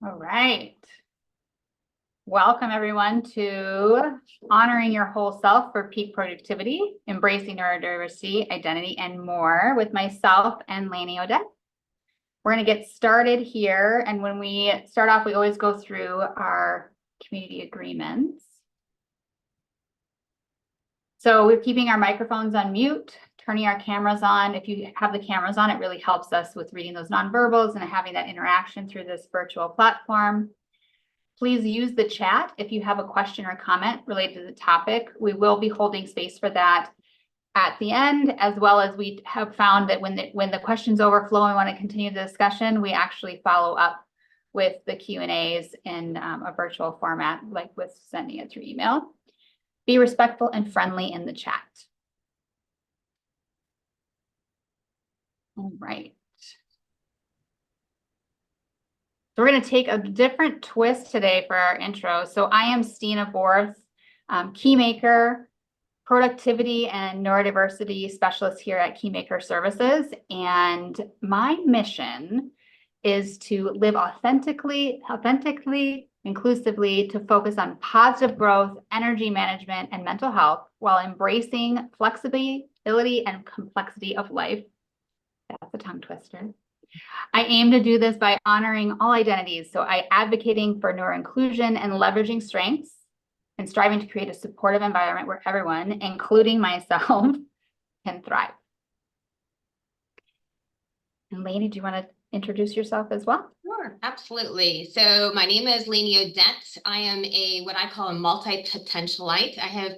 All right. Welcome everyone to Honoring Your Whole Self for Peak Productivity, Embracing Neurodiversity, Identity, and More with myself and Lainey Odette. We're going to get started here. And when we start off, we always go through our community agreements. So we're keeping our microphones on mute, turning our cameras on. If you have the cameras on, it really helps us with reading those nonverbals and having that interaction through this virtual platform. Please use the chat if you have a question or comment related to the topic. We will be holding space for that at the end, as well as we have found that when the questions overflow and we want to continue the discussion, we actually follow up with the Q&As in a virtual format, like with sending it through email. Be respectful and friendly in the chat. All right. So we're going to take a different twist today for our intro. So I am Stina Borth, Keymaker, productivity and neurodiversity specialist here at Keymaker Services. And my mission is to live authentically, inclusively, to focus on positive growth, energy management, and mental health while embracing flexibility and complexity of life. That's a tongue twister. I aim to do this by honoring all identities. So I advocating for neuroinclusion and leveraging strengths and striving to create a supportive environment where everyone, including myself, can thrive. And Lainey, do you want to introduce yourself as well? Sure, absolutely. So my name is Lainey Odette. I am what I call a multi-potentialite. I have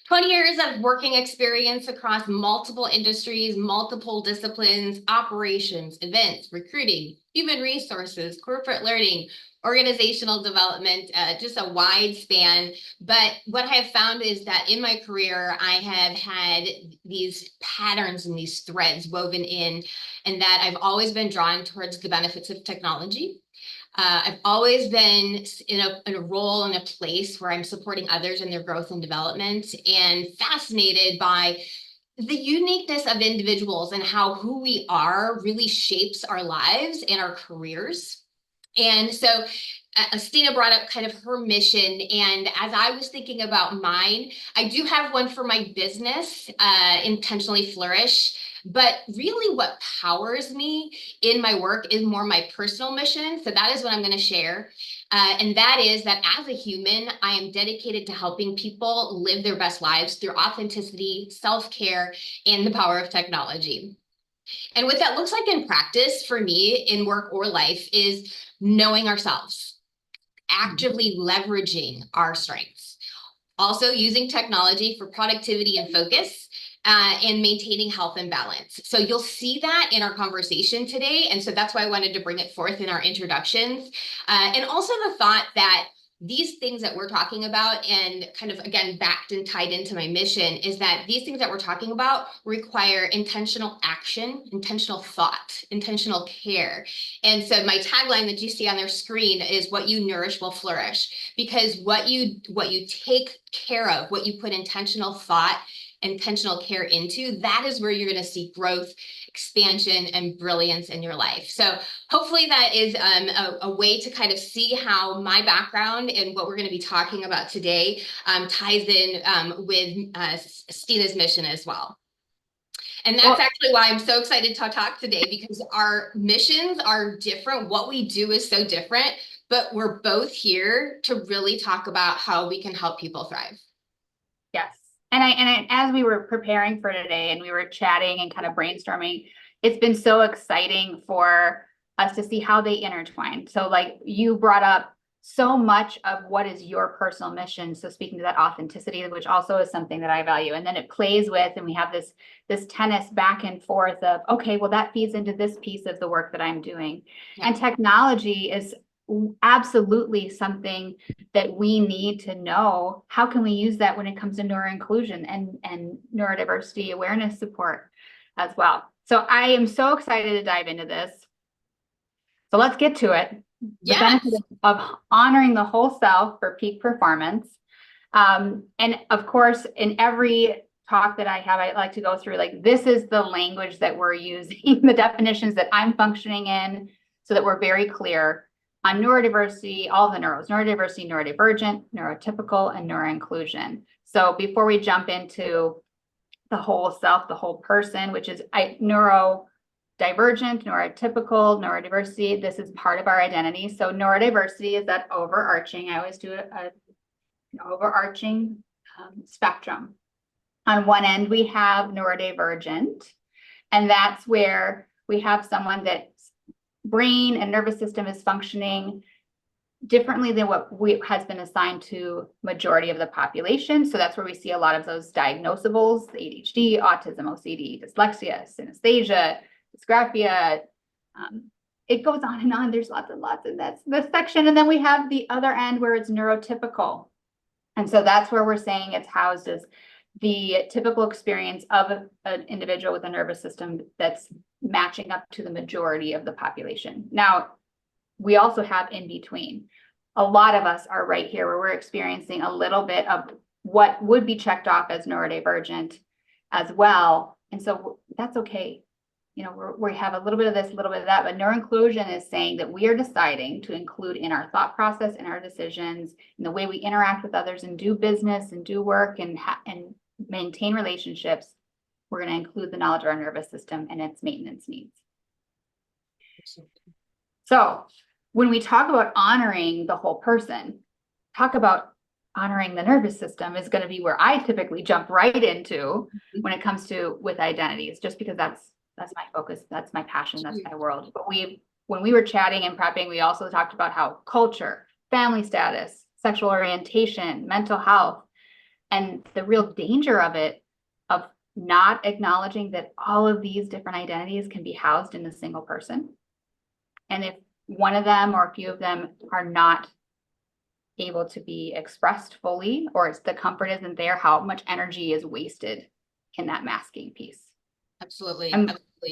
20 years of working experience across multiple industries, multiple disciplines, operations, events, recruiting, human resources, corporate learning, organizational development, just a wide span. But what I have found is that in my career, I have had these patterns and these threads woven in, and that I've always been drawn towards the benefits of technology. I've always been in a role, in a place where I'm supporting others in their growth and development, and fascinated by the uniqueness of individuals and how who we are really shapes our lives and our careers. And so Stina brought up kind of her mission. And as I was thinking about mine, I do have one for my business, Intentionally Flourish. But really what powers me in my work is more my personal mission. So that is what I'm going to share. And that is that as a human, I am dedicated to helping people live their best lives through authenticity, self-care, and the power of technology. And what that looks like in practice for me in work or life is knowing ourselves, actively leveraging our strengths, also using technology for productivity and focus, and maintaining health and balance. So you'll see that in our conversation today. And so that's why I wanted to bring it forth in our introductions. And also the thought that these things that we're talking about, and kind of, again, backed and tied into my mission, is that these things that we're talking about require intentional action, intentional thought, intentional care. And so my tagline that you see on their screen is "What you nourish will flourish," because what you take care of, what you put intentional thought, intentional care into, that is where you're going to see growth, expansion, and brilliance in your life. So hopefully that is a way to kind of see how my background and what we're going to be talking about today ties in with Stina's mission as well. And that's actually why I'm so excited to talk today, because our missions are different. What we do is so different, but we're both here to really talk about how we can help people thrive. Yes. And as we were preparing for today and we were chatting and kind of brainstorming, it's been so exciting for us to see how they intertwine. So like you brought up so much of what is your personal mission. So speaking to that authenticity, which also is something that I value. And then it plays with, and we have this tennis back and forth of, okay, well, that feeds into this piece of the work that I'm doing. Yeah. And technology is absolutely something that we need to know. How can we use that when it comes to neuroinclusion and neurodiversity awareness support as well? So I am so excited to dive into this. So let's get to it. The benefit of honoring the whole self for peak performance. And of course, in every talk that I have, I like to go through, like, this is the language that we're using, the definitions that I'm functioning in, so that we're very clear. on neurodiversity, all the neuros, neurodiversity, neurodivergent, neurotypical, and neuroinclusion. So before we jump into the whole self, the whole person, which is neurodivergent, neurotypical, neurodiversity, this is part of our identity. So neurodiversity is that overarching, I always do an overarching spectrum. On one end, we have neurodivergent, and that's where we have someone that's brain and nervous system is functioning differently than what has been assigned to majority of the population. So that's where we see a lot of those diagnosables, ADHD, autism, OCD, dyslexia, synesthesia, dysgraphia. It goes on and on. There's lots and lots, and that's this section. And then we have the other end where it's neurotypical. And so that's where we're saying it's housed as the typical experience of an individual with a nervous system that's matching up to the majority of the population. Now, we also have in between. A lot of us are right here where we're experiencing a little bit of what would be checked off as neurodivergent as well. And so that's okay. You know, we have a little bit of this, a little bit of that, but neuroinclusion is saying that we are deciding to include in our thought process, in our decisions, in the way we interact with others and do business and do work and maintain relationships. We're going to include the knowledge of our nervous system and its maintenance needs. So when we talk about honoring the whole person, talk about honoring the nervous system is going to be where I typically jump right into when it comes to with identities, just because that's my focus, that's my passion, that's my world. But when we were chatting and prepping, we also talked about how culture, family status, sexual orientation, mental health, and the real danger of it, of not acknowledging that all of these different identities can be housed in a single person. And if one of them or a few of them are not able to be expressed fully, or it's the comfort isn't there, how much energy is wasted in that masking piece. Absolutely.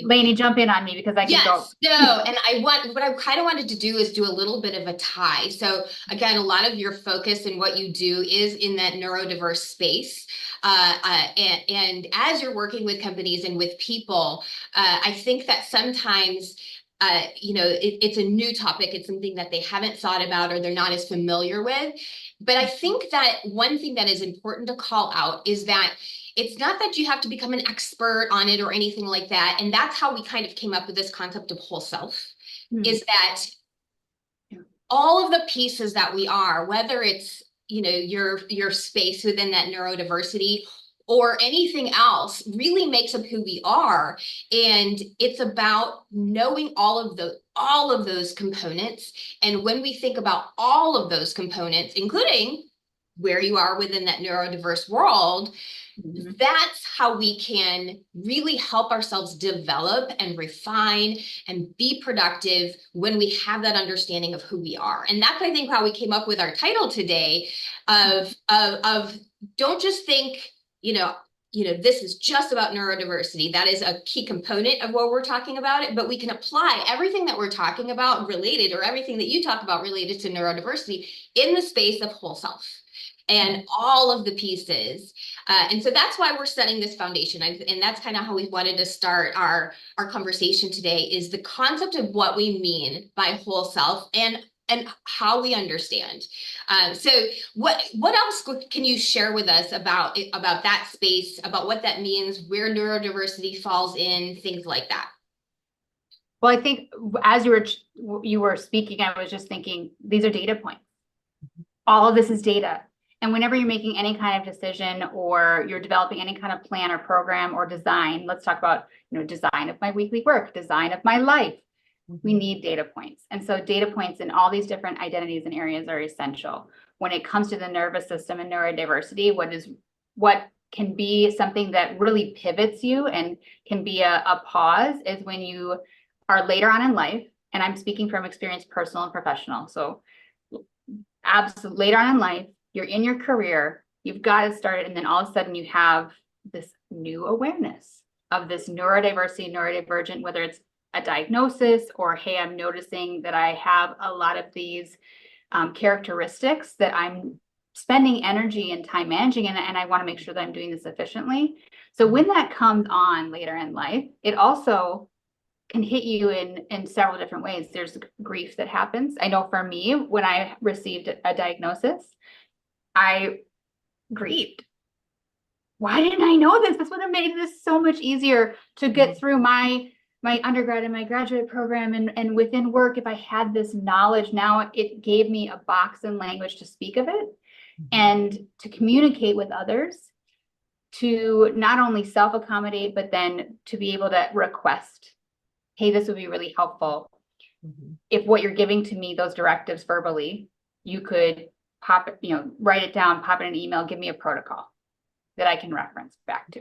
Lainey, jump in on me because I can go. No, and what I kind of wanted to do is do a little bit of a tie. So again, a lot of your focus and what you do is in that neurodiverse space. And as you're working with companies and with people, I think that sometimes it's a new topic. It's something that they haven't thought about or they're not as familiar with. But I think that one thing that is important to call out is that it's not that you have to become an expert on it or anything like that. And that's how we kind of came up with this concept of whole self, is that all of the pieces that we are, whether it's, your space within that neurodiversity or anything else, really makes up who we are. And it's about knowing all of those components. And when we think about all of those components, including where you are within that neurodiverse world, that's how we can really help ourselves develop and refine and be productive when we have that understanding of who we are. And that's, I think, how we came up with our title today of don't just think, this is just about neurodiversity. That is a key component of what we're talking about it, but we can apply everything that we're talking about related, or everything that you talk about related to neurodiversity, in the space of whole self and all of the pieces. And so that's why we're setting this foundation. And that's kind of how we wanted to start our conversation today, is the concept of what we mean by whole self and how we understand. So what else can you share with us about that space, about what that means, where neurodiversity falls in, things like that? Well, I think as you were speaking, I was just thinking, these are data points. All of this is data. And whenever you're making any kind of decision or you're developing any kind of plan or program or design, let's talk about, design of my weekly work, design of my life. We need data points. And so data points in all these different identities and areas are essential. When it comes to the nervous system and neurodiversity, what can be something that really pivots you and can be a pause is when you are later on in life, and I'm speaking from experience, personal and professional. So absolutely later on in life, you're in your career, you've got to start it, and then all of a sudden you have this new awareness of this neurodiversity, neurodivergent, whether it's a diagnosis or, hey, I'm noticing that I have a lot of these characteristics that I'm spending energy and time managing, and I want to make sure that I'm doing this efficiently. So when that comes on later in life, it also can hit you in several different ways. There's grief that happens. I know for me, when I received a diagnosis, I grieved. Why didn't I know this? This would have made this so much easier to get through my undergrad and my graduate program and within work. If I had this knowledge, now it gave me a box and language to speak of it and to communicate with others, to not only self-accommodate, but then to be able to request, hey, this would be really helpful. If what you're giving to me, those directives verbally, you could pop it, write it down, pop it in an email, give me a protocol that I can reference back to.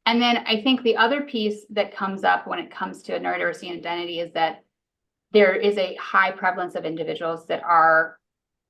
And then I think the other piece that comes up when it comes to neurodiversity and identity is that there is a high prevalence of individuals that are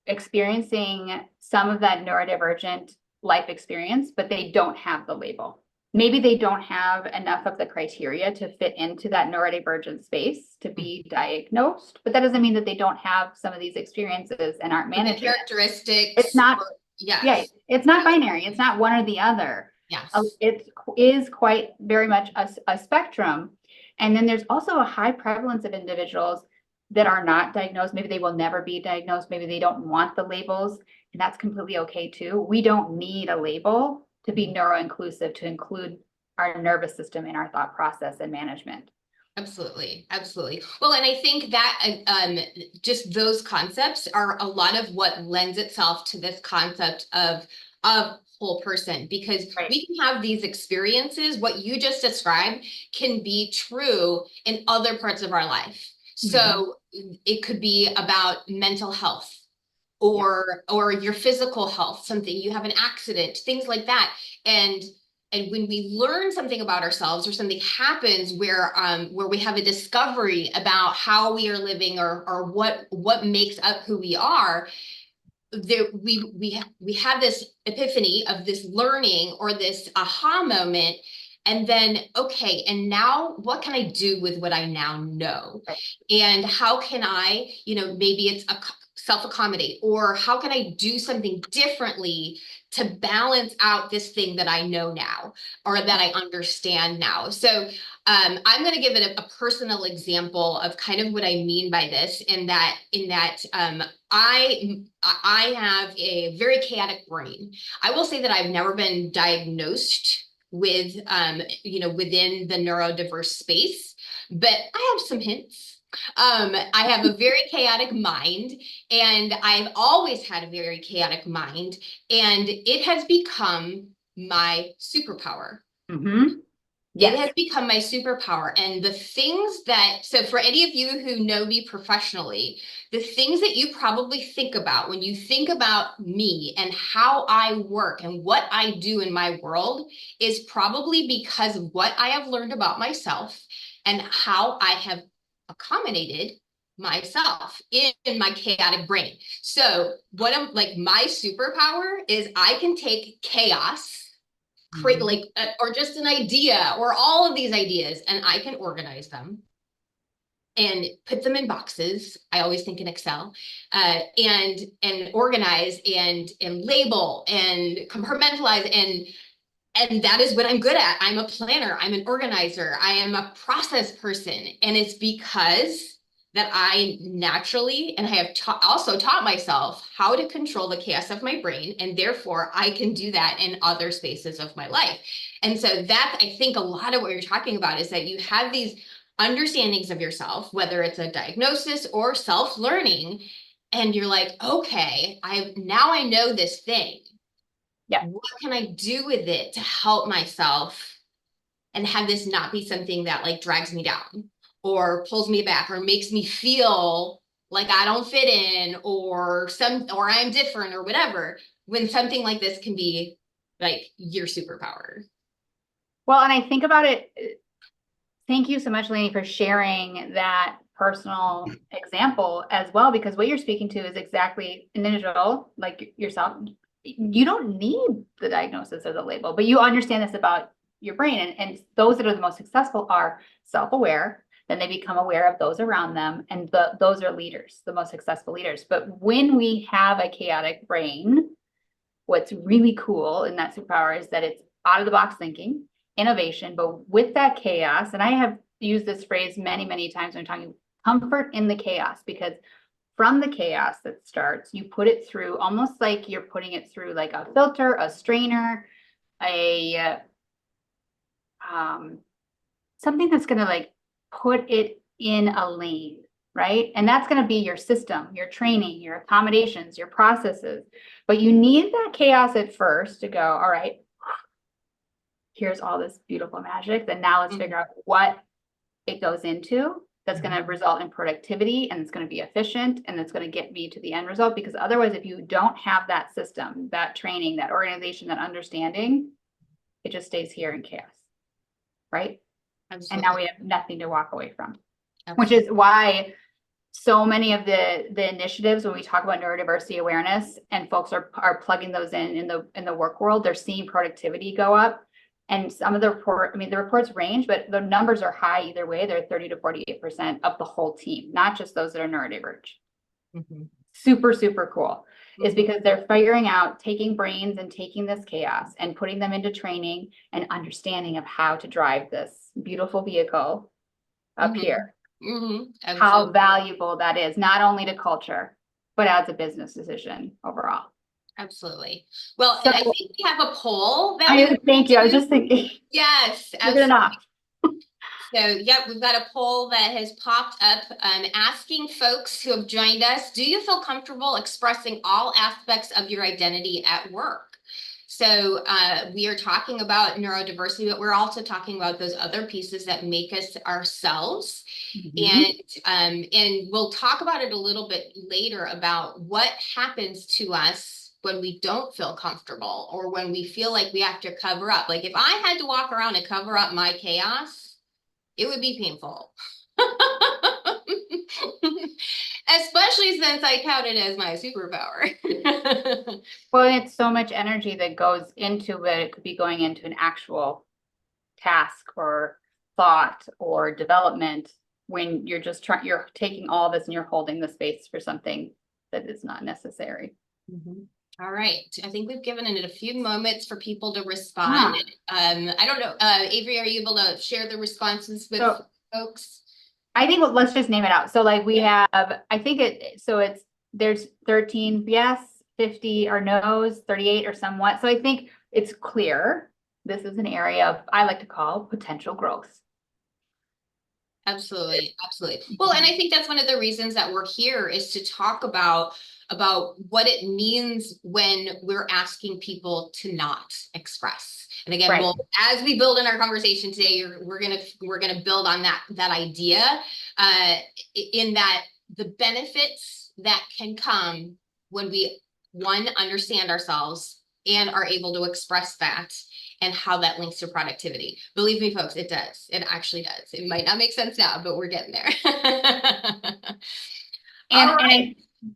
experiencing some of that neurodivergent life experience, but they don't have the label. Maybe they don't have enough of the criteria to fit into that neurodivergent space to be diagnosed, but that doesn't mean that they don't have some of these experiences and aren't managing characteristics. It's not, yes. It's not binary. It's not one or the other. Yes. It is quite very much a spectrum. And then there's also a high prevalence of individuals that are not diagnosed. Maybe they will never be diagnosed. Maybe they don't want the labels, and that's completely okay too. We don't need a label to be neuro-inclusive, to include our nervous system in our thought process and management. Absolutely. Absolutely. Well, and I think that just those concepts are a lot of what lends itself to this concept of whole person, because we can have these experiences. What you just described can be true in other parts of our life. So it could be about mental health or your physical health, something, you have an accident, things like that. And when we learn something about ourselves, or something happens where we have a discovery about how we are living, or what makes up who we are, there we have this epiphany of this learning or this aha moment. And then, okay, and now what can I do with what I now know? And how can I, maybe it's a self-accommodate, or how can I do something differently to balance out this thing that I know now, or that I understand now? So I'm going to give it a personal example of kind of what I mean by this, in that I have a very chaotic brain. I will say that I've never been diagnosed with, within the neurodiverse space, but I have some hints. I have a very chaotic mind, and I've always had a very chaotic mind, and it has become my superpower. Yes. It has become my superpower. And the things so for any of you who know me professionally, the things that you probably think about when you think about me and how I work and what I do in my world is probably because of what I have learned about myself and how I have accommodated myself in my chaotic brain. So what I'm like, my superpower is I can take chaos, create or just an idea, or all of these ideas, and I can organize them and put them in boxes. I always think in Excel, and organize and label and compartmentalize, and that is what I'm good at. I'm a planner. I'm an organizer. I am a process person. And it's because that I naturally, and I have also taught myself how to control the chaos of my brain. And therefore I can do that in other spaces of my life. And so that, I think a lot of what you're talking about is that you have these understandings of yourself, whether it's a diagnosis or self-learning, and you're like, okay, now I know this thing. Yeah. What can I do with it to help myself and have this not be something that like drags me down or pulls me back or makes me feel like I don't fit in, or I'm different or whatever, when something like this can be like your superpower. Well, and I think about it. Thank you so much, Lainey, for sharing that personal example as well, because what you're speaking to is exactly an individual like yourself. You don't need the diagnosis or the label, but you understand this about your brain. And those that are the most successful are self-aware, then they become aware of those around them. And those are leaders, the most successful leaders. But when we have a chaotic brain, what's really cool in that superpower is that it's out of the box thinking, innovation, but with that chaos. And I have used this phrase many, many times when talking comfort in the chaos, because from the chaos that starts, you put it through almost like you're putting it through like a filter, a strainer, a something that's going to like put it in a lane, right? And that's going to be your system, your training, your accommodations, your processes. But you need that chaos at first to go, all right, here's all this beautiful magic. Then now let's figure out what it goes into that's going to result in productivity, and it's going to be efficient, and it's going to get me to the end result. Because otherwise, if you don't have that system, that training, that organization, that understanding, it just stays here in chaos, right? Absolutely. And now we have nothing to walk away from. Absolutely. Which is why so many of the initiatives, when we talk about neurodiversity awareness and folks are plugging those in the work world, they're seeing productivity go up. And some of the reports range, but the numbers are high either way. They're 30 to 48% of the whole team, not just those that are neurodivergent. Mm-hmm. Super, super cool. Mm-hmm. Is because they're figuring out, taking brains and taking this chaos and putting them into training and understanding of how to drive this beautiful vehicle up here. Mm-hmm. How valuable that is, not only to culture, but as a business decision overall. Absolutely. Well, so, and I think we have a poll that thank you. I was just thinking. Yes, absolutely. So, yep, we've got a poll that has popped up asking folks who have joined us, do you feel comfortable expressing all aspects of your identity at work? So we are talking about neurodiversity, but we're also talking about those other pieces that make us ourselves. Mm-hmm. And we'll talk about it a little bit later about what happens to us when we don't feel comfortable, or when we feel like we have to cover up. Like if I had to walk around and cover up my chaos, it would be painful. Especially since I count it as my superpower. Well, it's so much energy that goes into it. It could be going into an actual task or thought or development, when you're just you're taking all this and you're holding the space for something that is not necessary. Mm-hmm. All right. I think we've given it a few moments for people to respond. I don't know. Avery, are you able to share the responses with folks? I think let's just name it out. So like we have, I think there's 13 yes, 50 are no's, 38 or somewhat. So I think it's clear this is an area of, I like to call, potential growth. Absolutely. Absolutely. Well, and I think that's one of the reasons that we're here, is to talk about what it means when we're asking people to not express. And again, right. As we build in our conversation today, we're gonna build on that idea, in that the benefits that can come when we, one, understand ourselves and are able to express that, and how that links to productivity. Believe me, folks, it does. It actually does. It might not make sense now, but we're getting there.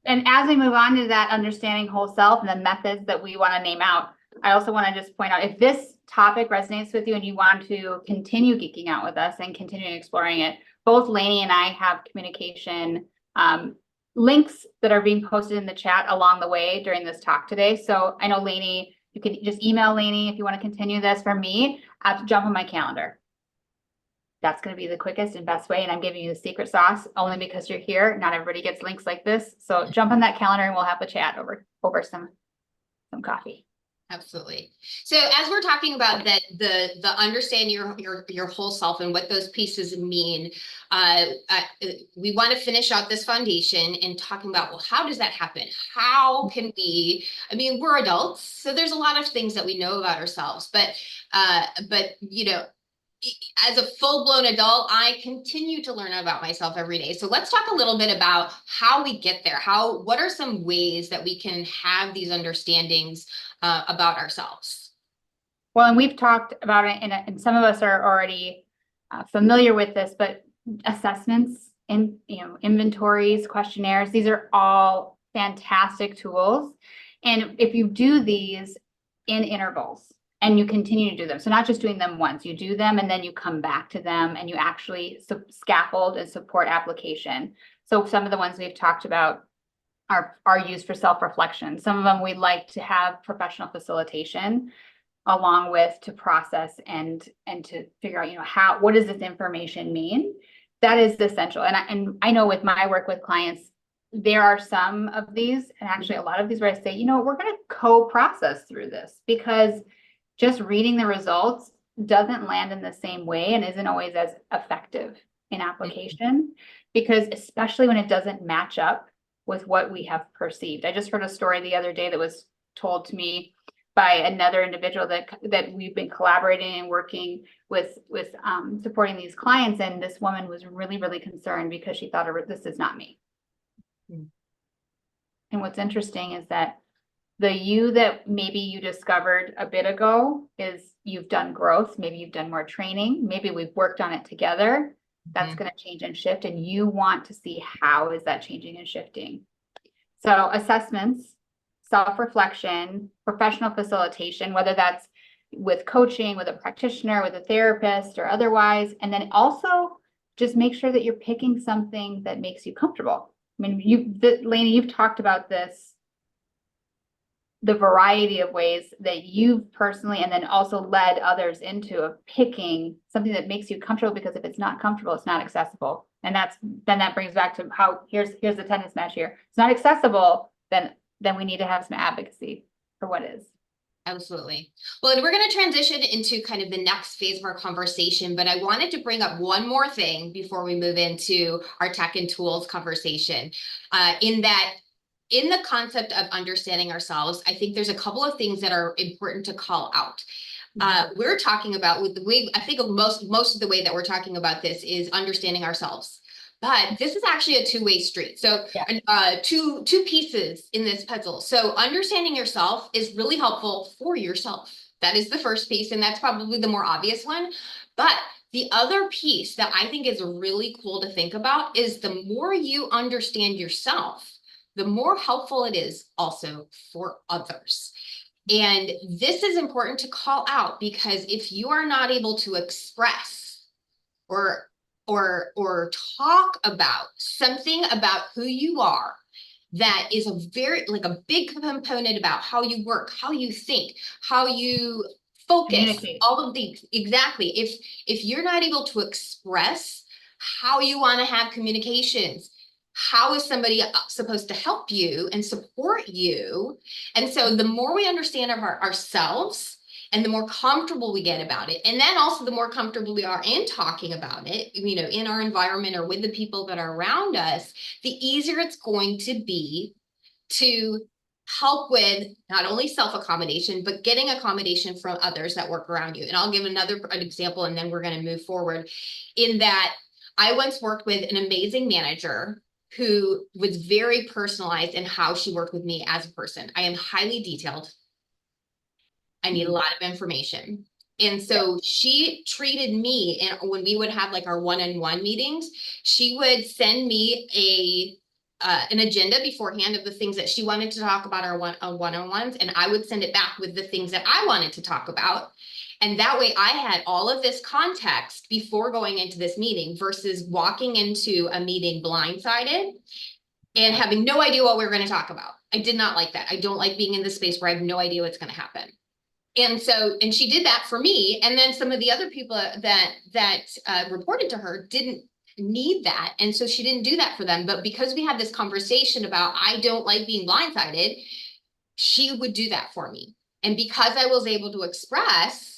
And as we move on to that understanding whole self and the methods that we want to name out, I also want to just point out, if this topic resonates with you and you want to continue geeking out with us and continue exploring it, both Lainey and I have communication links that are being posted in the chat along the way during this talk today. So I know Lainey, you can just email Lainey if you want to continue this. For me, I have to jump on my calendar. That's going to be the quickest and best way. And I'm giving you the secret sauce only because you're here. Not everybody gets links like this. So jump on that calendar and we'll have a chat over some coffee. Absolutely. So as we're talking about that, the understand your whole self and what those pieces mean, we want to finish out this foundation and talking about, well, how does that happen? How can we, we're adults, so there's a lot of things that we know about ourselves, but you know, as a full-blown adult, I continue to learn about myself every day. So let's talk a little bit about how we get there. What are some ways that we can have these understandings about ourselves? Well, and we've talked about it, and some of us are already familiar with this, but assessments and inventories, questionnaires, these are all fantastic tools. And if you do these in intervals, and you continue to do them. So not just doing them once, you do them and then you come back to them and you actually scaffold and support application. So some of the ones we've talked about are used for self-reflection. Some of them we'd like to have professional facilitation. along with to process and to figure out, what does this information mean? That is essential. And I know with my work with clients, there are some of these, and actually a lot of these where I say, we're going to co-process through this, because just reading the results doesn't land in the same way and isn't always as effective in application, because especially when it doesn't match up with what we have perceived. I just heard a story the other day that was told to me by another individual that we've been collaborating and working with supporting these clients. And this woman was really, really concerned because she thought, this is not me. Mm. And what's interesting is that the you that maybe you discovered a bit ago is you've done growth. Maybe you've done more training. Maybe we've worked on it together. That's going to change and shift. And you want to see how is that changing and shifting. So assessments, self-reflection, professional facilitation, whether that's with coaching, with a practitioner, with a therapist, or otherwise. And then also just make sure that you're picking something that makes you comfortable. I mean, Lainey, you've talked about this, the variety of ways that you've personally and then also led others into of picking something that makes you comfortable, because if it's not comfortable, it's not accessible. And then that brings back to how here's the tennis match here. It's not accessible, then we need to have some advocacy for what is. Absolutely. Well, and we're going to transition into kind of the next phase of our conversation, but I wanted to bring up one more thing before we move into our tech and tools conversation, in the concept of understanding ourselves. I think there's a couple of things that are important to call out. We're talking about, with the way I think of most of the way that we're talking about this is understanding ourselves. But this is actually a two-way street. So two pieces in this puzzle. So understanding yourself is really helpful for yourself. That is the first piece, and that's probably the more obvious one. But the other piece that I think is really cool to think about is the more you understand yourself, the more helpful it is also for others. And this is important to call out, because if you are not able to express or talk about something about who you are that is a big component about how you work, how you think, how you focus, all of these. Exactly. If you're not able to express how you want to have communications, how is somebody supposed to help you and support you? And so the more we understand ourselves, and the more comfortable we get about it, and then also the more comfortable we are in talking about it, in our environment or with the people that are around us, the easier it's going to be to help with not only self-accommodation, but getting accommodation from others that work around you. And I'll give an example, and then we're going to move forward. In that, I once worked with an amazing manager who was very personalized in how she worked with me as a person. I am highly detailed. I need a lot of information. And so she treated me, and when we would have like our one-on-one meetings, she would send me an agenda beforehand of the things that she wanted to talk about our one-on-ones, and I would send it back with the things that I wanted to talk about. And that way I had all of this context before going into this meeting, versus walking into a meeting blindsided and having no idea what we were going to talk about. I did not like that. I don't like being in this space where I have no idea what's going to happen. And she did that for me. And then some of the other people that reported to her didn't need that. And so she didn't do that for them. But because we had this conversation about, I don't like being blindsided, she would do that for me. And because I was able to express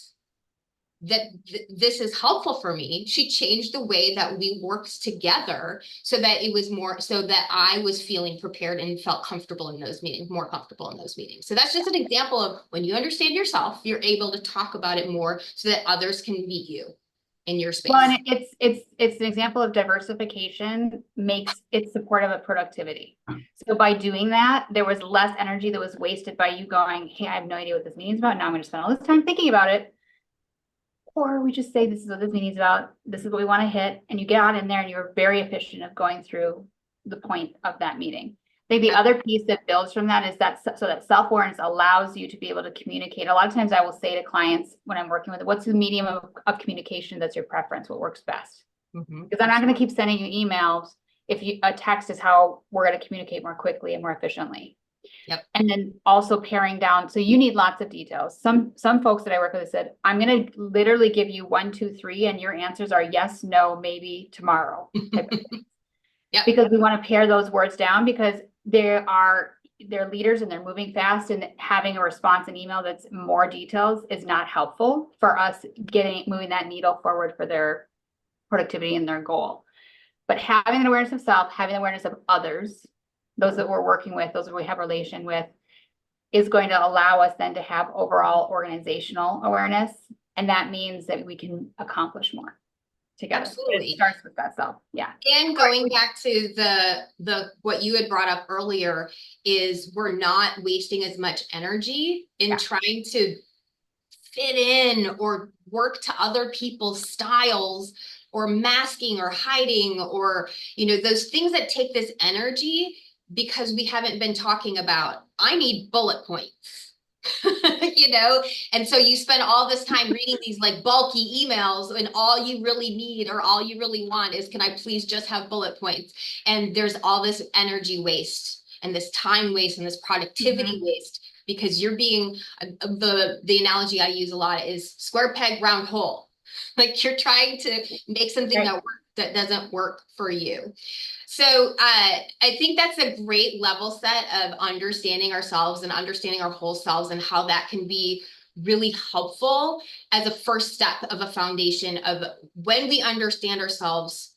that this is helpful for me, she changed the way that we worked together so that it was more, so that I was feeling prepared and felt comfortable in those meetings, more comfortable in those meetings. So that's just an example of when you understand yourself, you're able to talk about it more so that others can meet you in your space. Well, and it's an example of diversification makes it supportive of productivity. So by doing that, there was less energy that was wasted by you going, hey, I have no idea what this means about. Now I'm going to spend all this time thinking about it. Or we just say, this is what this meeting is about. This is what we want to hit. And you get out in there and you're very efficient of going through the point of that meeting. I think the other piece that builds from that is that self-awareness allows you to be able to communicate. A lot of times I will say to clients when I'm working with, what's the medium of communication that's your preference? What works best? Because I'm not going to keep sending you emails if a text is how we're going to communicate more quickly and more efficiently. Yep. And then also paring down. So you need lots of details. Some folks that I work with said, I'm going to literally give you 1, 2, 3, and your answers are yes, no, maybe, tomorrow. Yep. Because we want to pare those words down, because they're leaders and they're moving fast, and having a response and email that's more details is not helpful for us moving that needle forward for their productivity and their goal. But having an awareness of self, having awareness of others, those that we're working with, those that we have relation with, is going to allow us then to have overall organizational awareness. And that means that we can accomplish more together. Absolutely. It starts with that self. Yeah. And going back to the what you had brought up earlier, is we're not wasting as much energy in trying to fit in or work to other people's styles, or masking or hiding, or, you know, those things that take this energy, because we haven't been talking about, I need bullet points. You know, and so you spend all this time reading these like bulky emails, and all you really need, or all you really want, is, can I please just have bullet points? And there's all this energy waste, and this time waste, and this productivity waste, because you're being, the analogy I use a lot is square peg, round hole. Like, you're trying to make something that doesn't work for you. So I think that's a great level set of understanding ourselves and understanding our whole selves, and how that can be really helpful as a first step of a foundation of, when we understand ourselves,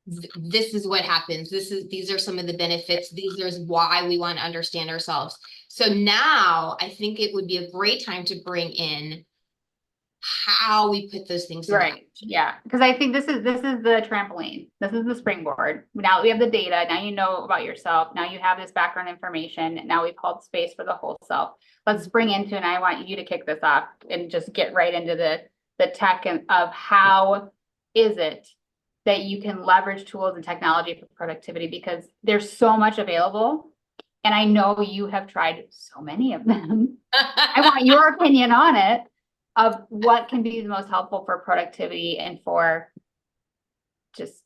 this is what happens. These are some of the benefits. These are why we want to understand ourselves. So now I think it would be a great time to bring in how we put those things together. Right. Yeah. Because I think this is the trampoline. This is the springboard. Now that we have the data, now you know about yourself. Now you have this background information. Now we've held space for the whole self. Let's bring into, and I want you to kick this off and just get right into the tech of how is it that you can leverage tools and technology for productivity, because there's so much available. And I know you have tried so many of them. I want your opinion on it, of what can be the most helpful for productivity and for just.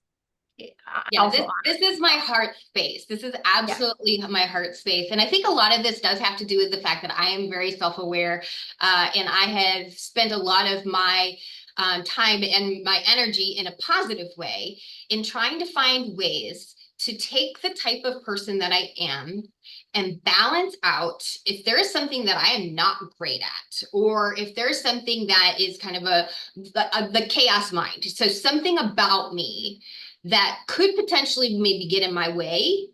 Yeah, this is my heart space. This is absolutely my heart space. And I think a lot of this does have to do with the fact that I am very self-aware, and I have spent a lot of my time and my energy in a positive way in trying to find ways to take the type of person that I am and balance out if there is something that I am not great at, or if there's something that is kind of the chaos mind. So something about me that could potentially maybe get in my way,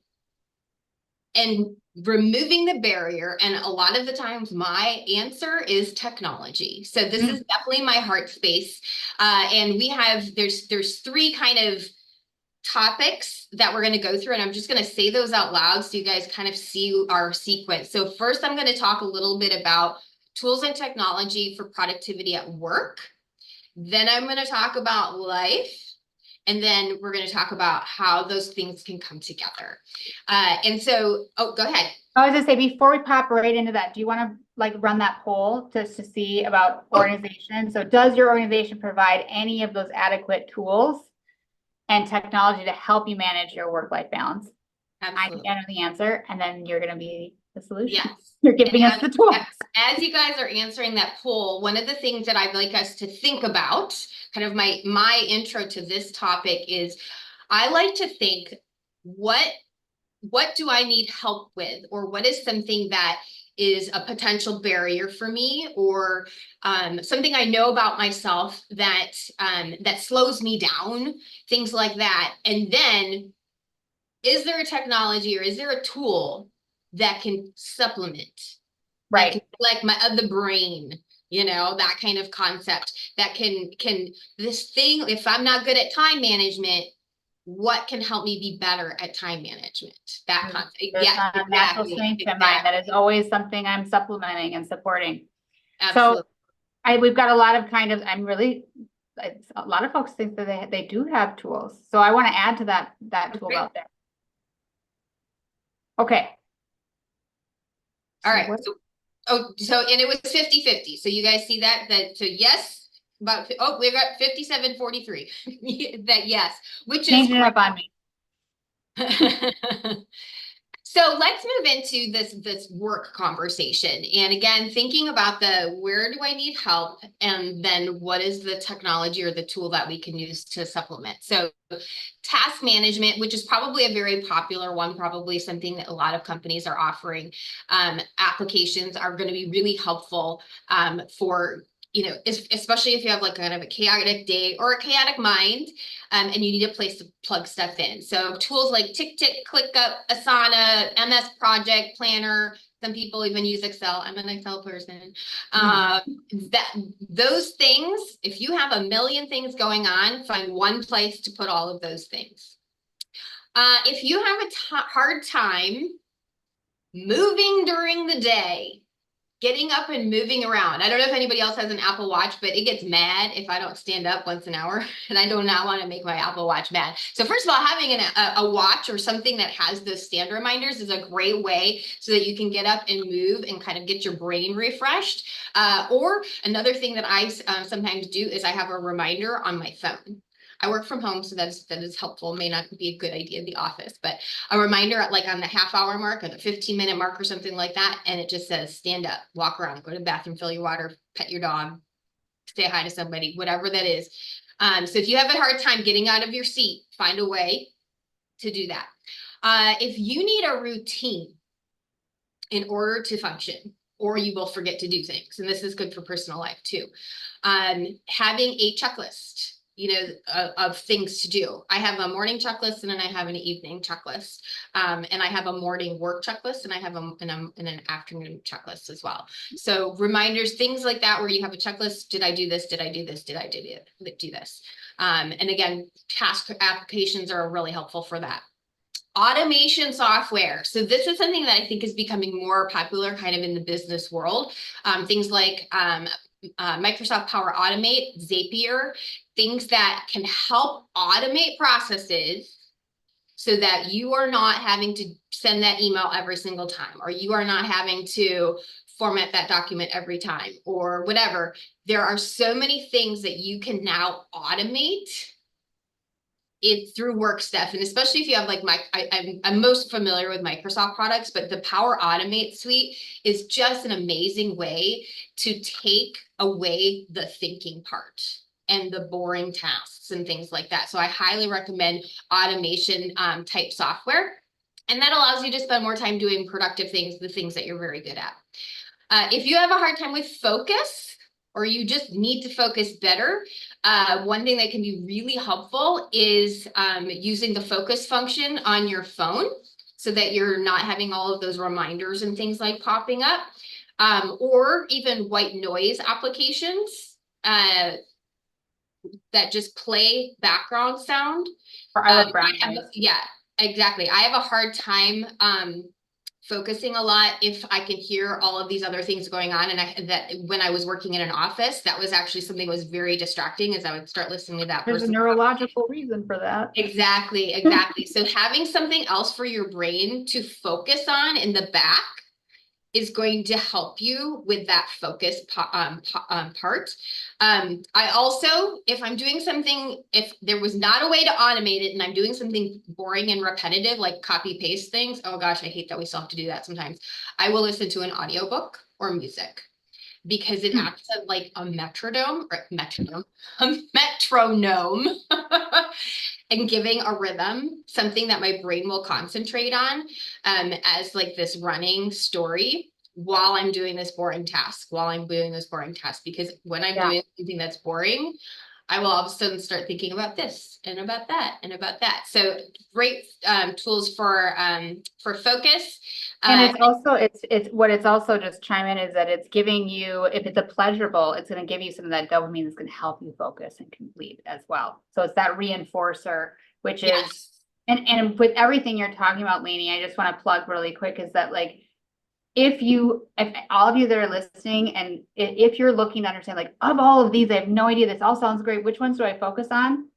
and removing the barrier. And a lot of the times my answer is technology. So this is definitely my heart space. And we have, there's 3 kind of topics that we're going to go through, and I'm just going to say those out loud so you guys kind of see our sequence. So first, I'm going to talk a little bit about tools and technology for productivity at work. Then I'm going to talk about life. And then we're going to talk about how those things can come together. And so, go ahead. I was going to say, before we pop right into that, do you want to like run that poll just to see about organization? So does your organization provide any of those adequate tools and technology to help you manage your work-life balance? Absolutely. I can enter the answer, and then you're going to be the solution. Yes. You're giving us the tools. As you guys are answering that poll, one of the things that I'd like us to think about, kind of my intro to this topic, is I like to think, what do I need help with, or what is something that is a potential barrier for me, or something I know about myself that that slows me down, things like that. And then, is there a technology or is there a tool that can supplement, Right, like the brain, you know, that kind of concept, that can this thing, if I'm not good at time management, what can help me be better at time management? That concept. Yes, exactly. Natural strength in mind. That is always something I'm supplementing and supporting. Absolutely. So we've got a lot of kind of, a lot of folks think that they do have tools. So I want to add to that tool out there. Okay. All right. So and it was 50-50. So you guys see that so yes, we've got 57-43 that yes, which is changing it up on me. So So let's move into this work conversation. And again, thinking about where do I need help? And then what is the technology or the tool that we can use to supplement? So task management, which is probably a very popular one, probably something that a lot of companies are offering. Applications are going to be really helpful for, especially if you have like kind of a chaotic day or a chaotic mind. And you need a place to plug stuff in. So tools like TickTick, ClickUp, Asana, MS Project, Planner. Some people even use Excel. I'm an Excel person. Those things, if you have a million things going on, find one place to put all of those things. If you have a hard time moving during the day, getting up and moving around. I don't know if anybody else has an Apple Watch, but it gets mad if I don't stand up once an hour, and I do not want to make my Apple Watch mad. So first of all, having a watch or something that has those stand reminders is a great way so that you can get up and move and kind of get your brain refreshed. Or another thing that I sometimes do is I have a reminder on my phone. I work from home, so that is helpful. May not be a good idea in the office, but a reminder at like on the half-hour mark or the 15-minute mark or something like that, and it just says stand up, walk around, go to the bathroom, fill your water, pet your dog, say hi to somebody, whatever that is. So if you have a hard time getting out of your seat, find a way to do that. If you need a routine in order to function, or you will forget to do things, and this is good for personal life too, having a checklist of things to do. I have a morning checklist and then I have an evening checklist. And I have a morning work checklist and I have an afternoon checklist as well. So reminders, things like that, where you have a checklist. Did I do this? Did I do this? Did I do this? And again, task applications are really helpful for that. Automation software. So this is something that I think is becoming more popular kind of in the business world. Things like Microsoft Power Automate, Zapier, things that can help automate processes so that you are not having to send that email every single time, or you are not having to format that document every time, or whatever. There are so many things that you can now automate it through work stuff. And especially if you have like I'm most familiar with Microsoft products, but the Power Automate suite is just an amazing way to take away the thinking part and the boring tasks and things like that. So I highly recommend automation type software. And that allows you to spend more time doing productive things, the things that you're very good at. If you have a hard time with focus, or you just need to focus better, one thing that can be really helpful is using the focus function on your phone so that you're not having all of those reminders and things like popping up, or even white noise applications that just play background sound. Or I love brown noise. Yeah, exactly. I have a hard time focusing a lot if I can hear all of these other things going on. And that when I was working in an office, that was actually something that was very distracting, as I would start listening to that There's person. a neurological reason for that. Exactly. So having something else for your brain to focus on in the back is going to help you with that focus part. I also, if I'm doing something, if there was not a way to automate it and I'm doing something boring and repetitive, like copy paste things, oh gosh, I hate that we still have to do that sometimes. I will listen to an audiobook or music, because it acts like a metronome, and giving a rhythm, something that my brain will concentrate on as like this running story while I'm doing this boring task, because when I'm doing something that's boring, I will all of a sudden start thinking about this and about that and about that. So great tools for focus. And it's also just chime in is that it's giving you, if it's a pleasurable, it's going to give you some of that dopamine that's going to help you focus and complete as well. So it's that reinforcer, which is, and with everything you're talking about, Lainey, I just want to plug really quick is that like, if all of you that are listening, and if you're looking to understand, like, of all of these, I have no idea, this all sounds great, which ones do I focus on?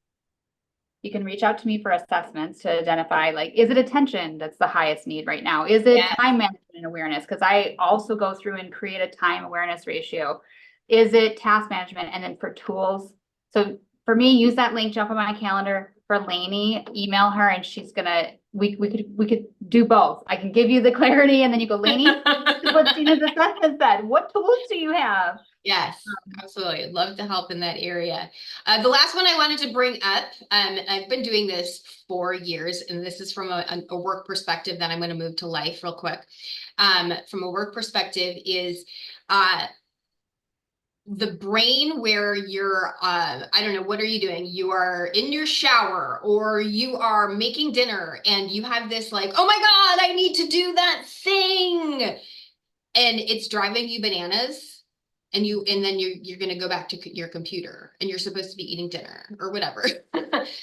You can reach out to me for assessments to identify, like, is it attention that's the highest need right now? Is it time management and awareness? Because I also go through and create a time awareness ratio. Is it task management? And then for tools, so for me, use that link, jump on my calendar. For Lainey, email her and she's gonna we could do both. I can give you the clarity and then you go, Lainey, this is what Tina's assessment said. What tools do you have? Yes, absolutely. I'd love to help in that area. The last one I wanted to bring up, I've been doing this for years, and this is from a work perspective, then I'm going to move to life real quick. From a work perspective is the brain where you're, I don't know, what are you doing? You are in your shower or you are making dinner and you have this like, oh my God, I need to do that thing. And it's driving you bananas. And then you're going to go back to your computer and you're supposed to be eating dinner or whatever.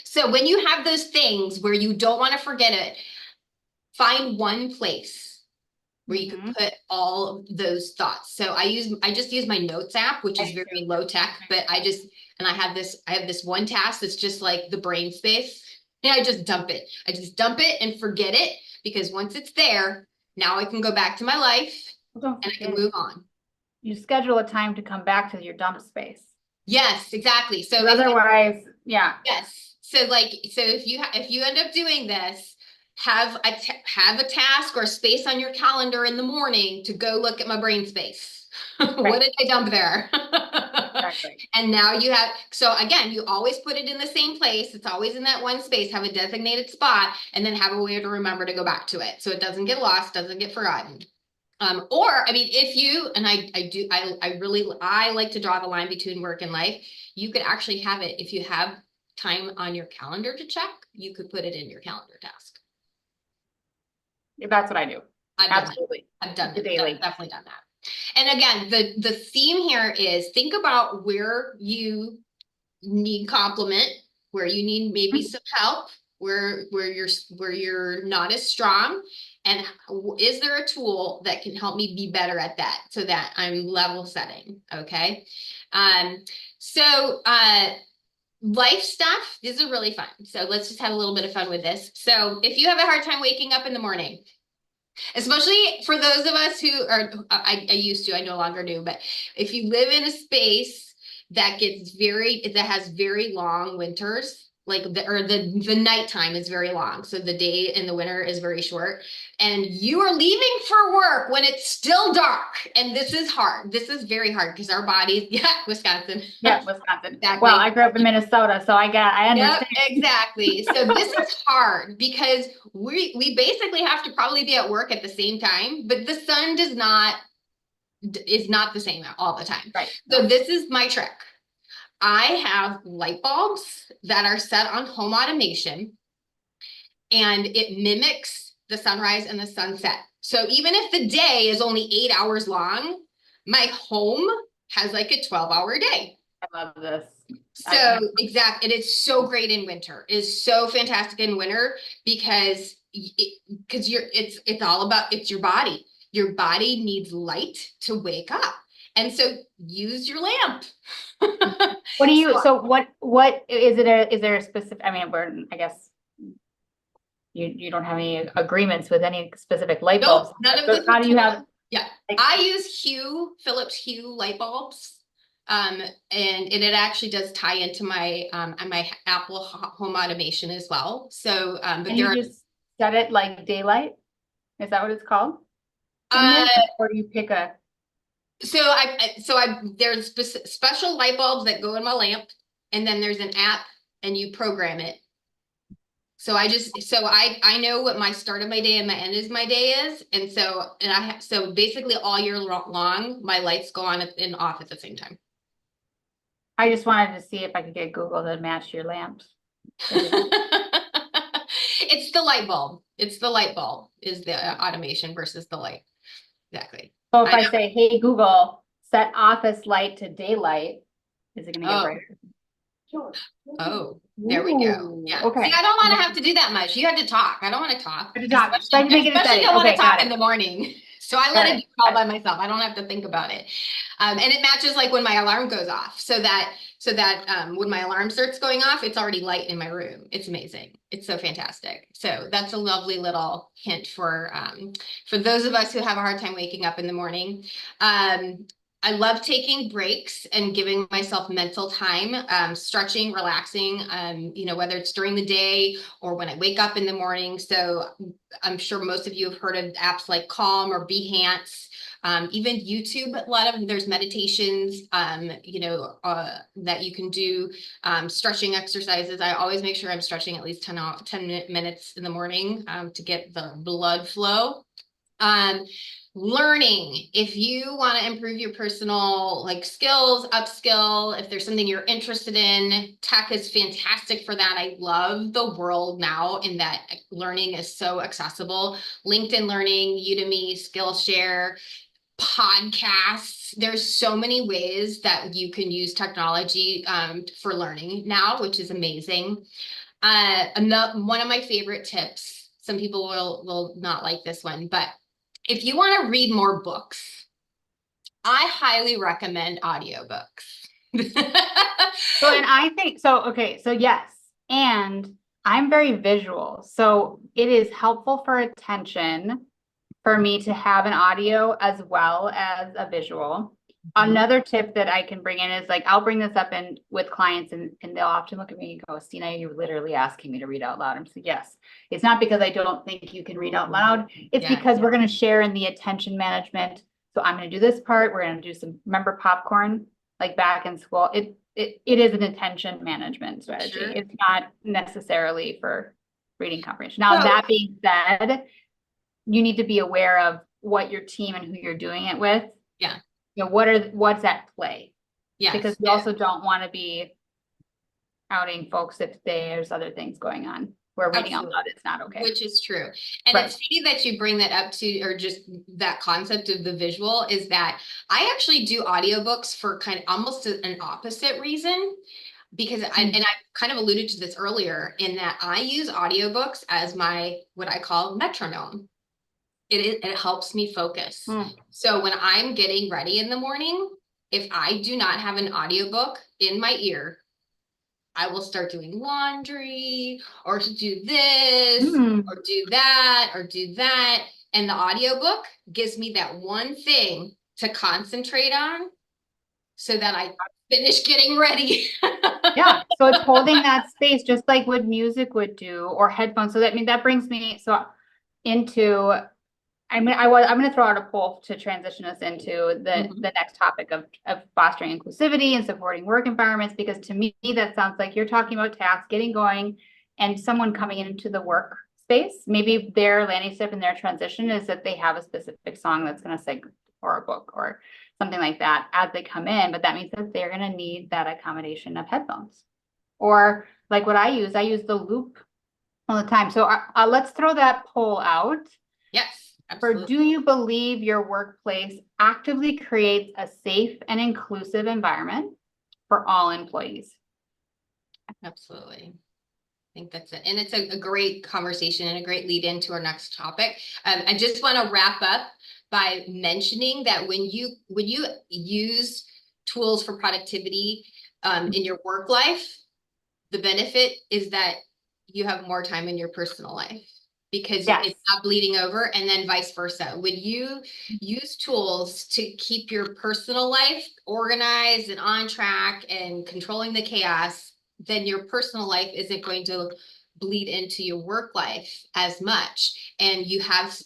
So when you have those things where you don't want to forget it, find one place where you can put all those thoughts. So I just use my notes app, which is very low tech, but I have this one task that's just like the brain space. And I just dump it. And forget it, because once it's there, now I can go back to my life and I can move on. You schedule a time to come back to your dump space. Yes, exactly. So otherwise, yeah. Yes. So if you end up doing this, have a task or space on your calendar in the morning to go look at my brain space. Right. What did I dump there? Exactly. And now you have, so again, you always put it in the same place. It's always in that one space, have a designated spot, and then have a way to remember to go back to it. So it doesn't get lost, doesn't get forgotten. Or, I mean, if you, and I like to draw the line between work and life. You could actually have it, if you have time on your calendar to check, you could put it in your calendar task. That's what I do. Absolutely. I've done it daily. Definitely done that. And again, the theme here is think about where you need compliment, where you need maybe some help, where you're not as strong, and is there a tool that can help me be better at that so that I'm level setting? Okay. So life stuff, these are really fun. So let's just have a little bit of fun with this. So if you have a hard time waking up in the morning, especially for those of us who are, I used to, I no longer do, but if you live in a space that has very long winters, like the nighttime is very long. So the day in the winter is very short, and you are leaving for work when it's still dark. And this is hard. This is very hard because our bodies, Wisconsin. Yeah, Wisconsin. Exactly. Well, I grew up in Minnesota, so I understand. Yep, exactly. So this is hard because we basically have to probably be at work at the same time, but the sun is not the same all the time. Right. So this is my trick. I have light bulbs that are set on home automation, and it mimics the sunrise and the sunset. So even if the day is only 8 hours long, my home has like a 12-hour day. I love this. So exactly. And it's so great in winter. It's so fantastic in winter because it's all about, it's your body. Your body needs light to wake up. And so use your lamp. What do you, so what is there a specific, I mean, I guess you don't have any agreements with any specific light bulbs. Nope, none of them. How do you have? Yeah, I use Philips Hue light bulbs. And it actually does tie into my Apple home automation as well. So, but you just set it like daylight. Is that what it's called? Or do you pick a? So there's special light bulbs that go in my lamp, and then there's an app, and you program it. So I know what my start of my day and my end of my day is, and so basically all year long my lights go on and off at the same time. I just wanted to see if I could get Google to match your lamps. It's the light bulb. It's the light bulb is the automation versus the light. Exactly. So if I say, hey, Google, set office light to daylight, is it going to get brighter? Sure. Oh, there we go. Yeah. Okay. See, I don't want to have to do that much. You have to talk. I don't want to talk. I don't want to talk in the morning. So I let it do it all by myself. I don't have to think about it. And it matches like when my alarm goes off, so that when my alarm starts going off, it's already light in my room. It's amazing. It's so fantastic. So that's a lovely little hint for those of us who have a hard time waking up in the morning. I love taking breaks and giving myself mental time, stretching, relaxing, whether it's during the day or when I wake up in the morning. So I'm sure most of you have heard of apps like Calm or Behance, even YouTube. A lot of there's meditations, that you can do, stretching exercises. I always make sure I'm stretching at least 10 minutes in the morning, to get the blood flow. Learning, if you want to improve your personal skills, upskill, if there's something you're interested in, tech is fantastic for that. I love the world now in that learning is so accessible. LinkedIn Learning, Udemy, Skillshare, podcasts. There's so many ways that you can use technology for learning now, which is amazing. One of my favorite tips, some people will not like this one, but if you want to read more books, I highly recommend audiobooks. So, and I think so, okay, so yes, and I'm very visual, so it is helpful for attention for me to have an audio as well as a visual. Another tip that I can bring in is I'll bring this up in with clients and they'll often look at me and go, Stina, you're literally asking me to read out loud. I'm saying, yes, it's not because I don't think you can read out loud. It's because we're going to share in the attention management. So I'm going to do this part. We're going to do some, remember popcorn, like back in school. It is an attention management strategy. Sure. It's not necessarily for reading comprehension. Now, that being said, you need to be aware of what your team and who you're doing it with. Yeah. What's at play? Yes. Because we also don't want to be outing folks if there's other things going on where reading out loud is not okay. Which is true. And it's funny that you bring that up to, or just that concept of the visual, is that I actually do audiobooks for kind of almost an opposite reason. Because and I kind of alluded to this earlier, in that I use audiobooks as my, what I call metronome. It helps me focus. So when I'm getting ready in the morning, if I do not have an audiobook in my ear, I will start doing laundry or do this or do that or do that. And the audiobook gives me that one thing to concentrate on so that I finish getting ready. Yeah. So it's holding that space just like what music would do, or headphones. So that brings me into, I'm going to throw out a poll to transition us into the next topic of fostering inclusivity and supporting work environments, because to me, that sounds like you're talking about tasks, getting going, and someone coming into the workspace. Maybe their landing step in their transition is that they have a specific song that's going to sing, or a book or something like that as they come in, but that means that they're going to need that accommodation of headphones. Or like what I use the loop all the time. So let's throw that poll out. Yes. Absolutely. Or do you believe your workplace actively creates a safe and inclusive environment for all employees? Absolutely. I think that's it. And it's a great conversation and a great lead into our next topic. I just want to wrap up by mentioning that when you use tools for productivity in your work life, the benefit is that you have more time in your personal life, because it's not bleeding over, and then vice versa. When you use tools to keep your personal life organized and on track and controlling the chaos, then your personal life isn't going to bleed into your work life as much. And you have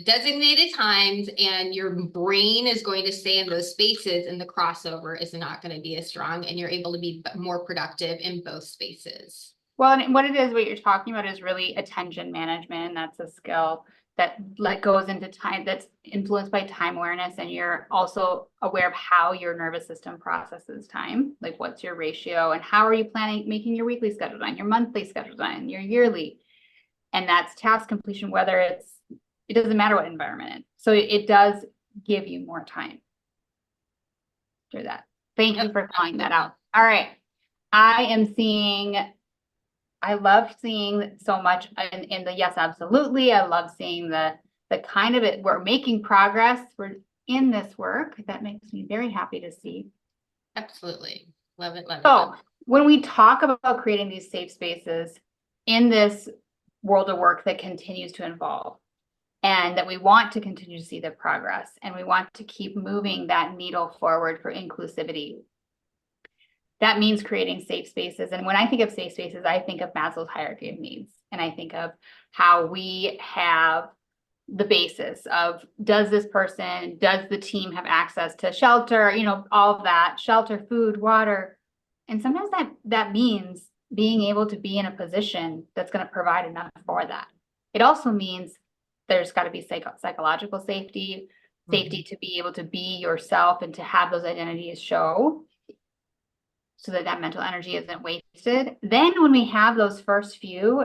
designated times, and your brain is going to stay in those spaces, and the crossover is not going to be as strong, and you're able to be more productive in both spaces. Well, and what you're talking about is really attention management, and that's a skill that goes into time, that's influenced by time awareness, and you're also aware of how your nervous system processes time, like what's your ratio, and how are you making your weekly schedule design, your monthly schedule design, your yearly, and that's task completion, whether it doesn't matter what environment. So it does give you more time through that. Thank you for calling that out. All right, I love seeing so much in the yes, absolutely. I love seeing the kind of it. We're making progress. We're in this work. That makes me very happy to see. Absolutely. Love it. Love it. So when we talk about creating these safe spaces in this world of work that continues to evolve, and that we want to continue to see the progress, and we want to keep moving that needle forward for inclusivity. That means creating safe spaces. And when I think of safe spaces, I think of Maslow's hierarchy of needs. And I think of how we have the basis of, does the team have access to shelter, all of that, shelter, food, water. And sometimes that means being able to be in a position that's going to provide enough for that. It also means there's got to be psychological safety to be able to be yourself and to have those identities show, so that mental energy isn't wasted. Then when we have those first few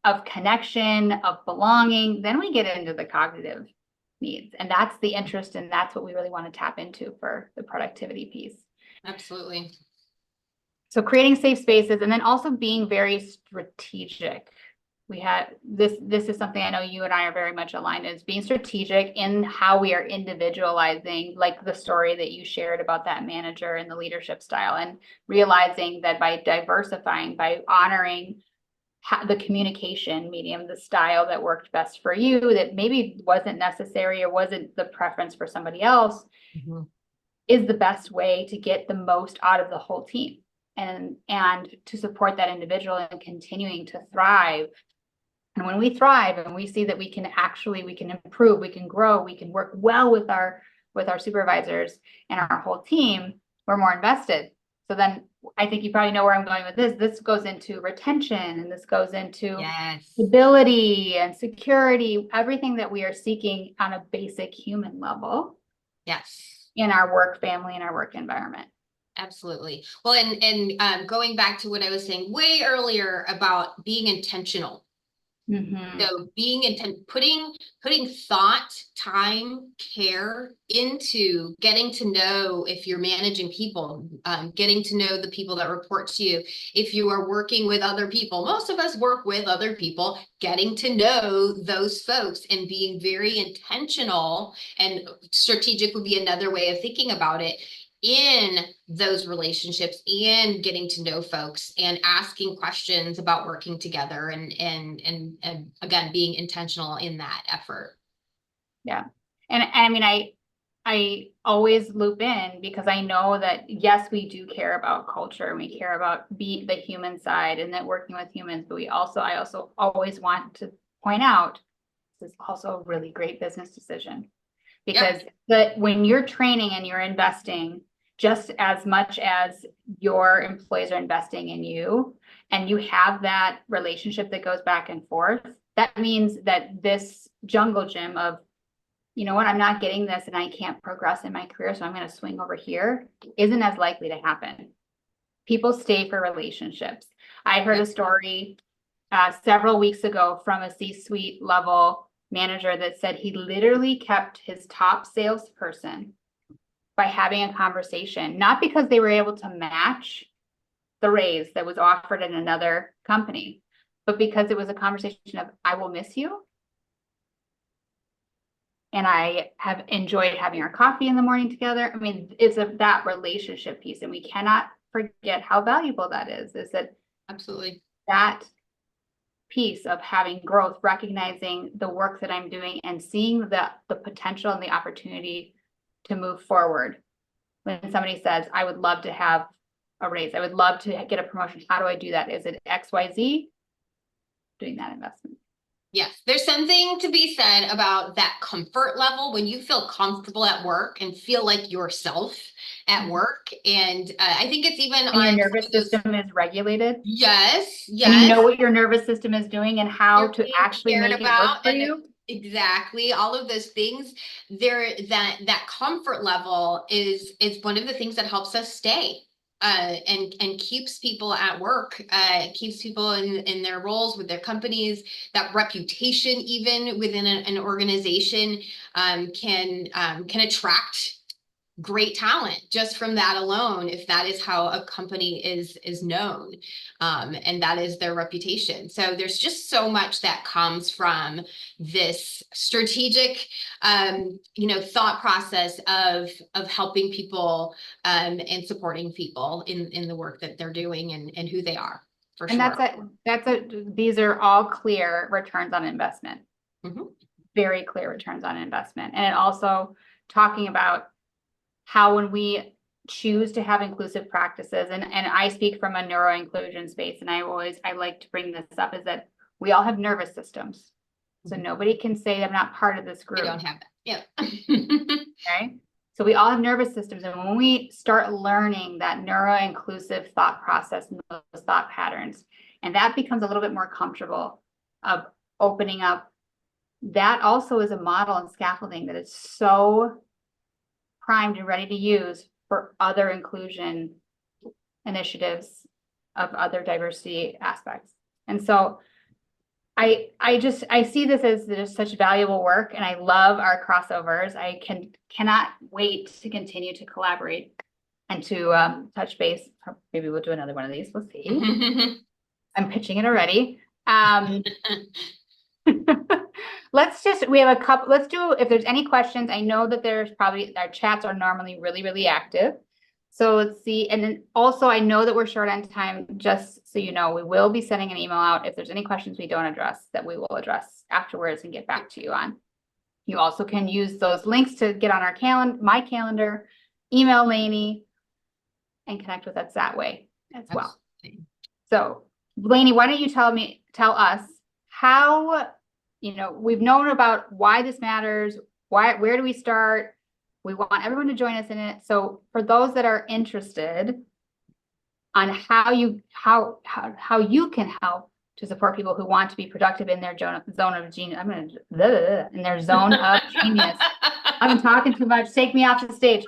of connection, of belonging, then we get into the cognitive needs. And that's the interest, and that's what we really want to tap into for the productivity piece. Absolutely. So creating safe spaces, and then also being very strategic. We had this is something I know you and I are very much aligned, is being strategic in how we are individualizing, like the story that you shared about that manager and the leadership style, and realizing that by diversifying, by honoring the communication medium, the style that worked best for you, that maybe wasn't necessary or wasn't the preference for somebody else, is the best way to get the most out of the whole team, and to support that individual and continuing to thrive. And when we thrive and we see that we can improve, we can grow, we can work well with our supervisors and our whole team, we're more invested. So then I think you probably know where I'm going with this. This goes into retention, and this goes into stability and security, everything that we are seeking on a basic human level. Yes. In our work family and our work environment. Absolutely. Well, and going back to what I was saying way earlier about being intentional. So putting thought, time, care into getting to know, if you're managing people, getting to know the people that report to you. If you are working with other people, most of us work with other people, getting to know those folks and being very intentional, and strategic would be another way of thinking about it, in those relationships, and getting to know folks and asking questions about working together, and again, being intentional in that effort. Yeah. And I mean, I always loop in, because I know that, yes, we do care about culture, and we care about the human side and that working with humans, but I also always want to point out, this is also a really great business decision, because when you're training and you're investing, just as much as your employees are investing in you, and you have that relationship that goes back and forth, that means that this jungle gym of, you know what, I'm not getting this and I can't progress in my career, so I'm going to swing over here, isn't as likely to happen. People stay for relationships. I heard a story several weeks ago from a C-suite level manager that said he literally kept his top salesperson by having a conversation, not because they were able to match the raise that was offered in another company, but because it was a conversation of, I will miss you, and I have enjoyed having our coffee in the morning together. I mean, it's that relationship piece, and we cannot forget how valuable that is that absolutely, that piece of having growth, recognizing the work that I'm doing and seeing the potential and the opportunity to move forward. When somebody says, I would love to have a raise, I would love to get a promotion, how do I do that? Is it XYZ? Doing that investment. Yes, there's something to be said about that comfort level, when you feel comfortable at work and feel like yourself at work. And I think it's even on your nervous system is regulated. Yes. And you know what your nervous system is doing and how to actually make it work for you. Exactly. All of those things there, that comfort level is one of the things that helps us stay and keeps people at work, keeps people in their roles with their companies. That reputation, even within an organization, can attract great talent just from that alone, if that is how a company is known, and that is their reputation. So there's just so much that comes from this strategic thought process of helping people and supporting people in the work that they're doing and who they are, for sure. And these are all clear returns on investment. very clear returns on investment. And it also talking about how when we choose to have inclusive practices, and I speak from a neuro-inclusion space, and I like to bring this up, is that we all have nervous systems. So nobody can say I'm not part of this group. I don't have that. Yeah. Okay. So we all have nervous systems. And when we start learning that neuro-inclusive thought process and those thought patterns, and that becomes a little bit more comfortable of opening up, that also is a model and scaffolding that is so primed and ready to use for other inclusion initiatives of other diversity aspects. And so I see this as just such valuable work, and I love our crossovers. I cannot wait to continue to collaborate and to touch base. Maybe we'll do another one of these. We'll see. I'm pitching it already. We have a couple, let's do, if there's any questions, I know that there's probably, our chats are normally really, really active. So let's see. And then also I know that we're short on time, just so you know, we will be sending an email out if there's any questions we don't address that we will address afterwards and get back to you on. You also can use those links to get on our calendar, my calendar, email Lainey, and connect with us that way as well. Absolutely. So Lainey, why don't you tell us how, we've known about why this matters, where do we start? We want everyone to join us in it. So for those that are interested on how you can help to support people who want to be productive in their zone of genius, in their zone of genius. I'm talking too much. Take me off the stage.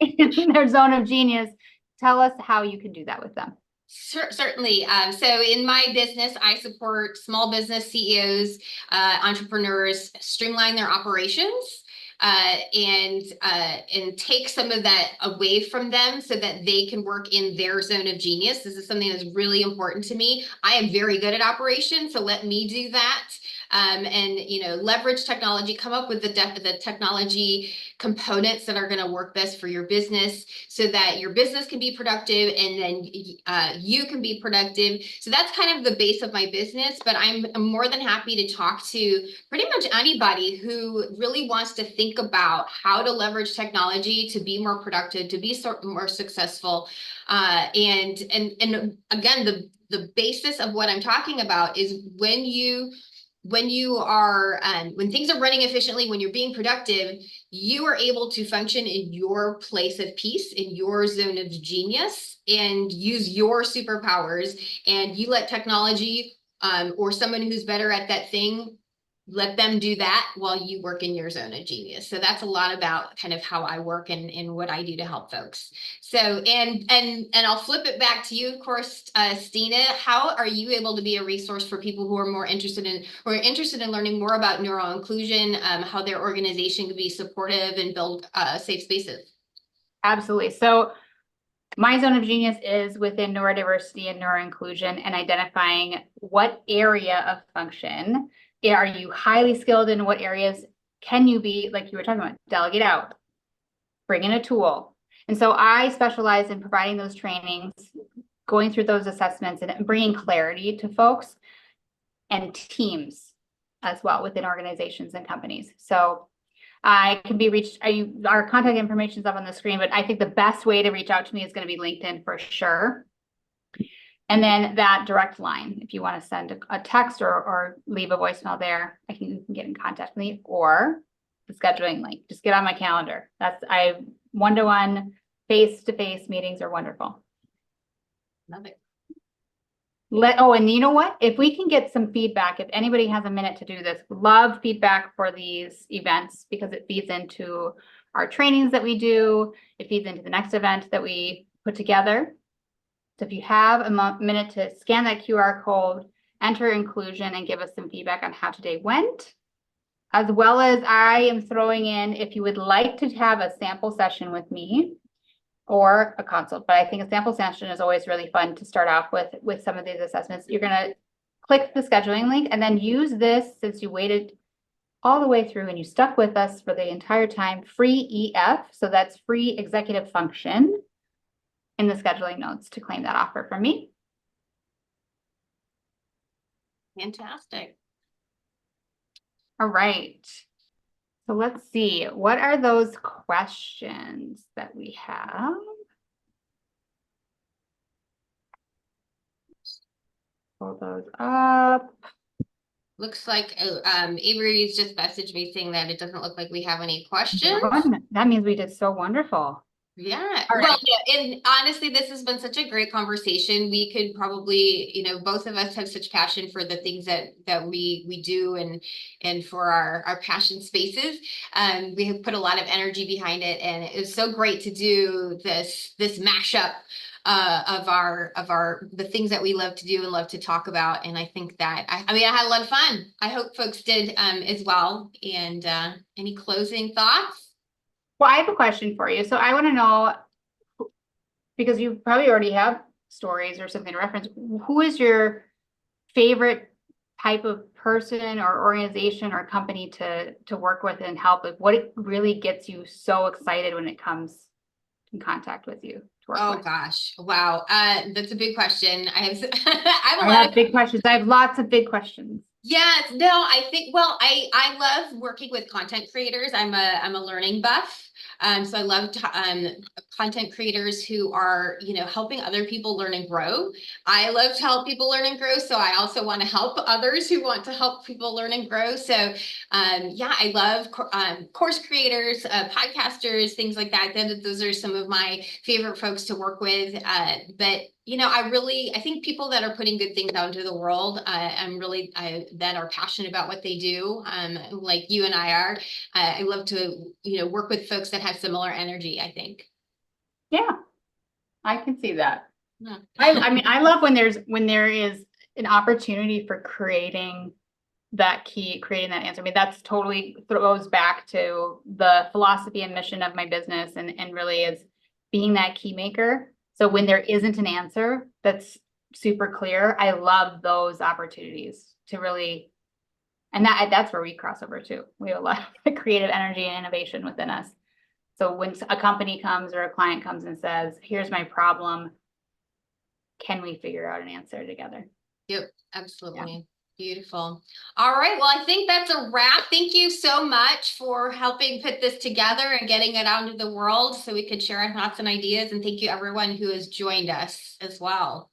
in their zone of genius, tell us how you can do that with them. Certainly. So in my business, I support small business CEOs, entrepreneurs, streamline their operations, and take some of that away from them so that they can work in their zone of genius. This is something that's really important to me. I am very good at operations, so let me do that. And leverage technology, come up with the technology components that are going to work best for your business so that your business can be productive and then you can be productive. So that's kind of the base of my business, but I'm more than happy to talk to pretty much anybody who really wants to think about how to leverage technology to be more productive, to be more successful. And again, the basis of what I'm talking about is when things are running efficiently, when you're being productive, you are able to function in your place of peace, in your zone of genius, and use your superpowers. And you let technology or someone who's better at that thing, let them do that while you work in your zone of genius. So that's a lot about kind of how I work and what I do to help folks. So, and I'll flip it back to you, of course, Stina. How are you able to be a resource for people who are interested in learning more about neuro inclusion, how their organization can be supportive and build safe spaces? Absolutely. So my zone of genius is within neurodiversity and neuroinclusion and identifying what area of function are you highly skilled in, what areas can you be, like you were talking about, delegate out, bring in a tool. And so I specialize in providing those trainings, going through those assessments and bringing clarity to folks and teams as well within organizations and companies. So I can be reached, our contact information is up on the screen, but I think the best way to reach out to me is going to be LinkedIn for sure. And then that direct line, if you want to send a text or leave a voicemail there, you can get in contact with me, or the scheduling link. Just get on my calendar. One-to-one, face-to-face meetings are wonderful. Love it. And you know what? If we can get some feedback, if anybody has a minute to do this, love feedback for these events because it feeds into our trainings that we do. It feeds into the next event that we put together. So if you have a minute to scan that QR code, enter inclusion, and give us some feedback on how today went, as well as I am throwing in, if you would like to have a sample session with me or a consult, but I think a sample session is always really fun to start off with some of these assessments. You're going to click the scheduling link and then use this, since you waited all the way through and you stuck with us for the entire time, free EF. So that's free executive function in the scheduling notes to claim that offer from me. Fantastic. All right. So let's see, what are those questions that we have? Pull those up. Looks like Avery's just messaged me saying that it doesn't look like we have any questions. That means we did so wonderful. Yeah. All Well, right. yeah, and honestly, this has been such a great conversation. We could probably, both of us have such passion for the things that we do and for our passion spaces. We have put a lot of energy behind it, and it was so great to do this mashup of the things that we love to do and love to talk about. And I think that I mean, I had a lot of fun. I hope folks did as well. And any closing thoughts? Well, I have a question for you. So I want to know, because you probably already have stories or something to reference, who is your favorite type of person or organization or company to work with and help with? What really gets you so excited when it comes in contact with you to work Oh with? gosh, wow. That's a big question. I have I have a I lot have of big questions. I have lots of big questions. yes, no, I think well, I love working with content creators. I'm a learning buff. So I love content creators who are, helping other people learn and grow. I love to help people learn and grow. So I also want to help others who want to help people learn and grow. So yeah, I love course creators, podcasters, things like that. Those are some of my favorite folks to work with. But I think people that are putting good things out into the world, that are passionate about what they do, like you and I are. I love to, work with folks that have similar energy, I think. Yeah, I can see that. Yeah. I mean, I love when there is an opportunity for creating creating that answer. I mean, that's totally throws back to the philosophy and mission of my business and really is being that key maker. So when there isn't an answer that's super clear, I love those opportunities to really, and that's where we cross over too. We have a lot of creative energy and innovation within us. So when a company comes or a client comes and says, here's my problem, can we figure out an answer together? Yep, absolutely. Beautiful. All right. Well, I think that's a wrap. Thank you so much for helping put this together and getting it out into the world so we could share our thoughts and ideas. And thank you everyone who has joined us as well.